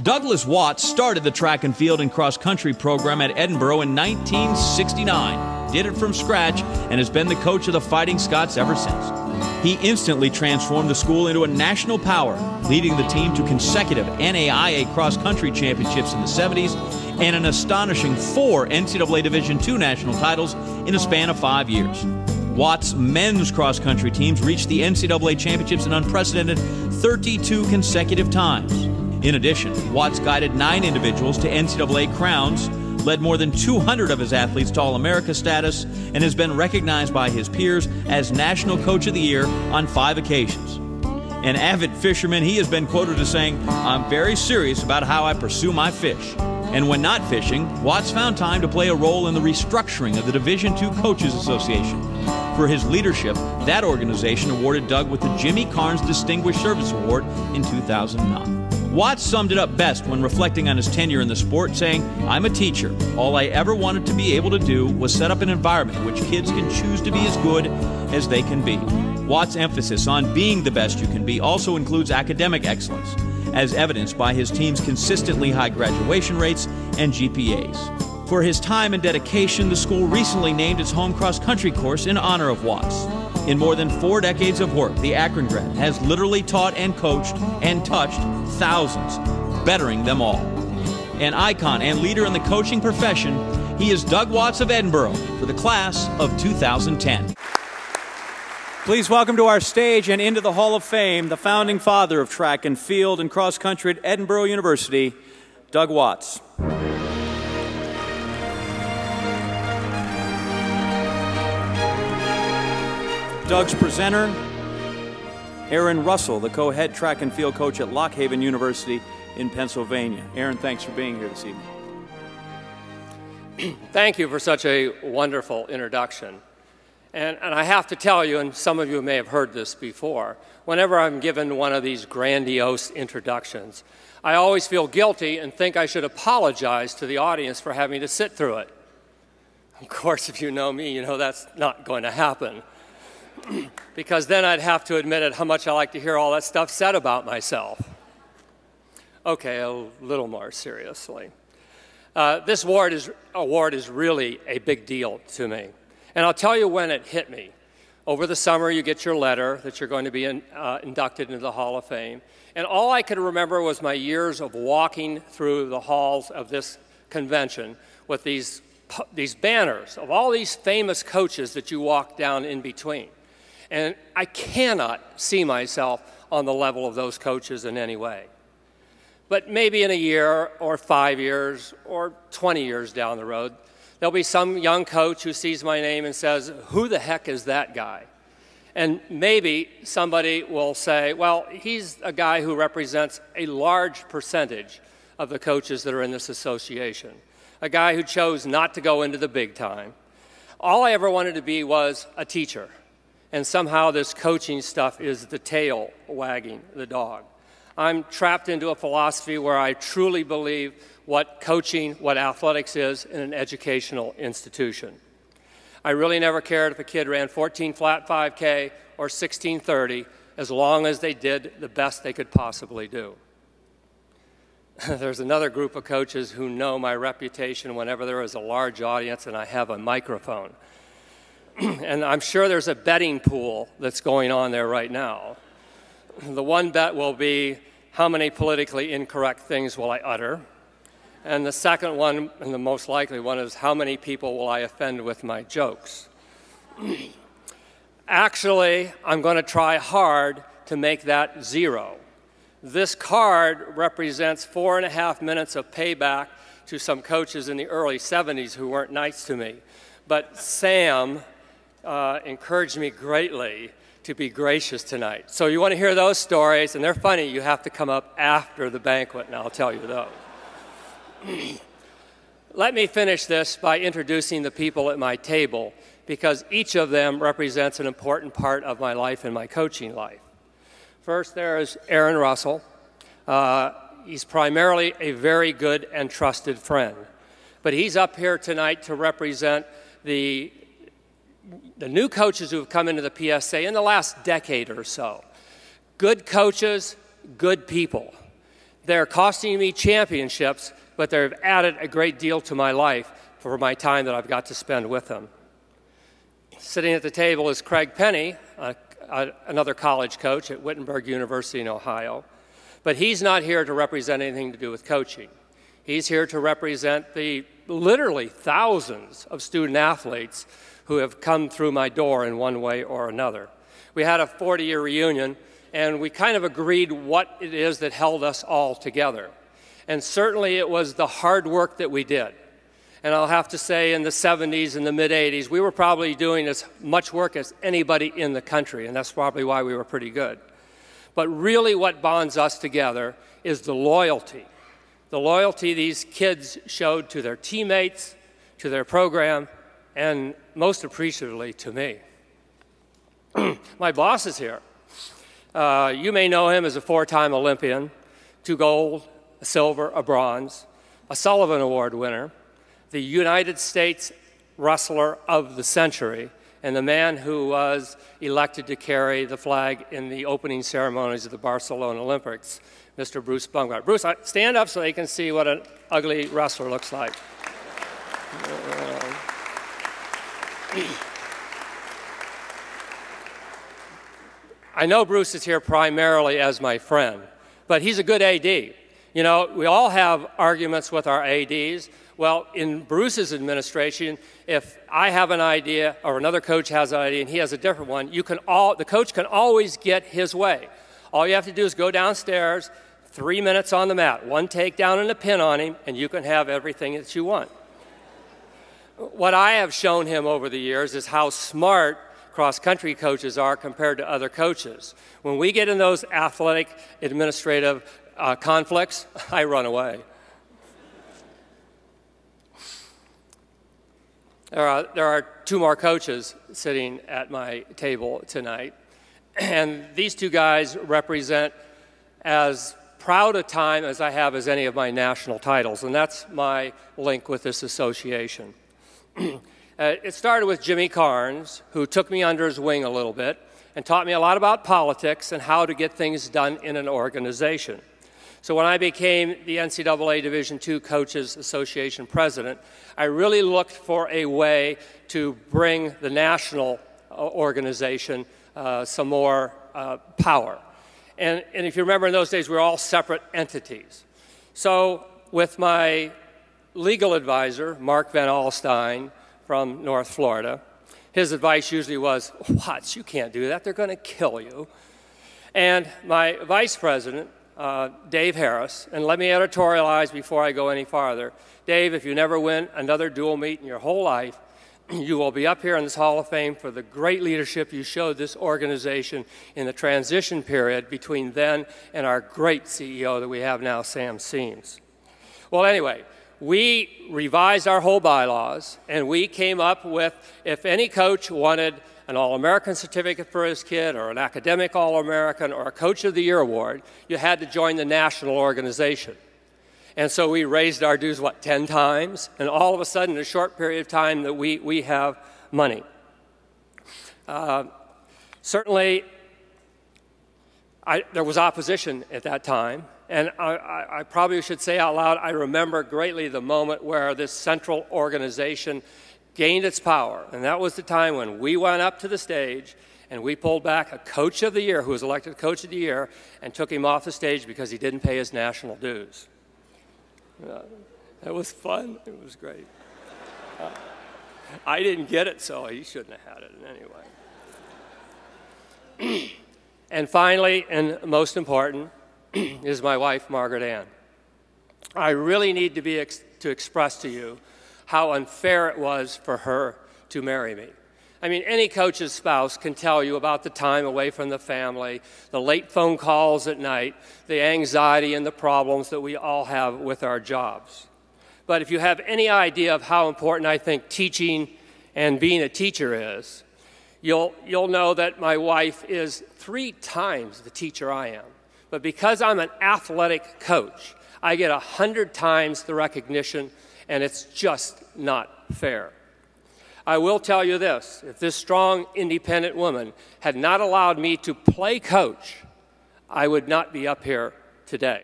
Douglas Watts started the track and field and cross-country program at Edinburgh in 1969, did it from scratch, and has been the coach of the Fighting Scots ever since. He instantly transformed the school into a national power, leading the team to consecutive NAIA cross-country championships in the 70s and an astonishing 4 NCAA Division II national titles in a span of 5 years. Watts' men's cross-country teams reached the NCAA championships an unprecedented 32 consecutive times. In addition, Watts guided 9 individuals to NCAA crowns, led more than 200 of his athletes to All-America status, and has been recognized by his peers as National Coach of the Year on 5 occasions. An avid fisherman, he has been quoted as saying, "I'm very serious about how I pursue my fish." And when not fishing, Watts found time to play a role in the restructuring of the Division II Coaches Association. For his leadership, that organization awarded Doug with the Jimmy Carnes Distinguished Service Award in 2009. Watts summed it up best when reflecting on his tenure in the sport, saying, "I'm a teacher. All I ever wanted to be able to do was set up an environment in which kids can choose to be as good as they can be." Watts' emphasis on being the best you can be also includes academic excellence, as evidenced by his team's consistently high graduation rates and GPAs. For his time and dedication, the school recently named its home cross-country course in honor of Watts. In more than 4 decades of work, the Akron grad has literally taught and coached and touched thousands, bettering them all. An icon and leader in the coaching profession, he is Doug Watts of Edinburgh for the class of 2010. Please welcome to our stage and into the Hall of Fame, the founding father of track and field and cross-country at Edinburgh University, Doug Watts. Doug's presenter, Aaron Russell, the co-head track and field coach at Lock Haven University in Pennsylvania. Aaron, thanks for being here this evening. Thank you for such a wonderful introduction. And I have to tell you, and some of you may have heard this before, whenever I'm given one of these grandiose introductions, I always feel guilty and think I should apologize to the audience for having to sit through it. Of course, if you know me, you know that's not going to happen. Because then I'd have to admit how much I like to hear all that stuff said about myself. Okay, a little more seriously. This award is really a big deal to me. And I'll tell you when it hit me. Over the summer, you get your letter that you're going to be inducted into the Hall of Fame. And all I could remember was my years of walking through the halls of this convention with these banners of all these famous coaches that you walk down in between. And I cannot see myself on the level of those coaches in any way. But maybe in a year or 5 years or 20 years down the road, there'll be some young coach who sees my name and says, "Who the heck is that guy?" And maybe somebody will say, well, he's a guy who represents a large percentage of the coaches that are in this association, a guy who chose not to go into the big time. All I ever wanted to be was a teacher. And somehow this coaching stuff is the tail wagging the dog. I'm trapped into a philosophy where I truly believe what coaching, what athletics is in an educational institution. I really never cared if a kid ran 14 flat 5K or 16:30 as long as they did the best they could possibly do. There's another group of coaches who know my reputation whenever there is a large audience and I have a microphone. And I'm sure there's a betting pool that's going on there right now. The one bet will be, how many politically incorrect things will I utter? And the second one, and the most likely one, is how many people will I offend with my jokes? Actually, I'm going to try hard to make that 0. This card represents 4.5 minutes of payback to some coaches in the early 70s who weren't nice to me. But Sam encouraged me greatly to be gracious tonight. So you want to hear those stories, and they're funny. You have to come up after the banquet, and I'll tell you those. Let me finish this by introducing the people at my table, because each of them represents an important part of my life and my coaching life. First, there is Aaron Russell. He's primarily a very good and trusted friend, but he's up here tonight to represent the new coaches who have come into the PSA in the last decade or so. Good coaches, good people. They're costing me championships, but they've added a great deal to my life for my time that I've got to spend with them. Sitting at the table is Craig Penny, another college coach at Wittenberg University in Ohio. But he's not here to represent anything to do with coaching. He's here to represent the literally thousands of student athletes who have come through my door in one way or another. We had a 40-year reunion, and we kind of agreed what it is that held us all together. And certainly it was the hard work that we did. And I'll have to say, in the 70s and the mid-80s, we were probably doing as much work as anybody in the country, and that's probably why we were pretty good. But really what bonds us together is the loyalty these kids showed to their teammates, to their program, and most appreciatively to me. My boss is here. You may know him as a 4-time Olympian, 2 gold, a silver, a bronze, a Sullivan Award winner, the United States Wrestler of the Century, and the man who was elected to carry the flag in the opening ceremonies of the Barcelona Olympics, Mr. Bruce Bungart. Bruce, stand up so they can see what an ugly wrestler looks like. I know Bruce is here primarily as my friend, but he's a good AD. You know, we all have arguments with our ADs. Well, in Bruce's administration, if I have an idea or another coach has an idea and he has a different one, the coach can always get his way. All you have to do is go downstairs, 3 minutes on the mat, 1 takedown and a pin on him, and you can have everything that you want. What I have shown him over the years is how smart cross-country coaches are compared to other coaches. When we get in those athletic, administrative conflicts, I run away. There are 2 more coaches sitting at my table tonight, and these 2 guys represent as proud a time as I have as any of my national titles, and that's my link with this association. It started with Jimmy Carnes, who took me under his wing a little bit and taught me a lot about politics and how to get things done in an organization. So when I became the NCAA Division II Coaches Association president, I really looked for a way to bring the national organization some more power. And if you remember, in those days, we were all separate entities. So with my legal advisor, Mark Van Alstyne from North Florida, his advice usually was, "What? You can't do that. They're going to kill you." And my vice president, Dave Harris, and let me editorialize before I go any farther. Dave, if you never win another dual meet in your whole life, you will be up here in this Hall of Fame for the great leadership you showed this organization in the transition period between then and our great CEO that we have now, Sam Seams. Well, anyway, we revised our whole bylaws, and we came up with, if any coach wanted an All-American certificate for his kid, or an academic All-American, or a Coach of the Year award, you had to join the national organization. And so we raised our dues, 10 times? And all of a sudden, in a short period of time, that we have money. Certainly, there was opposition at that time. And I probably should say out loud, I remember greatly the moment where this central organization gained its power. And that was the time when we went up to the stage and we pulled back a Coach of the Year who was elected Coach of the Year and took him off the stage because he didn't pay his national dues. That was fun. It was great. I didn't get it, so he shouldn't have had it anyway. And finally, and most important, is my wife, Margaret Ann. I really need to express to you how unfair it was for her to marry me. I mean, any coach's spouse can tell you about the time away from the family, the late phone calls at night, the anxiety and the problems that we all have with our jobs. But if you have any idea of how important I think teaching and being a teacher is, you'll know that my wife is 3 times the teacher I am. But because I'm an athletic coach, I get 100 times the recognition, and it's just not fair. I will tell you this, if this strong, independent woman had not allowed me to play coach, I would not be up here today.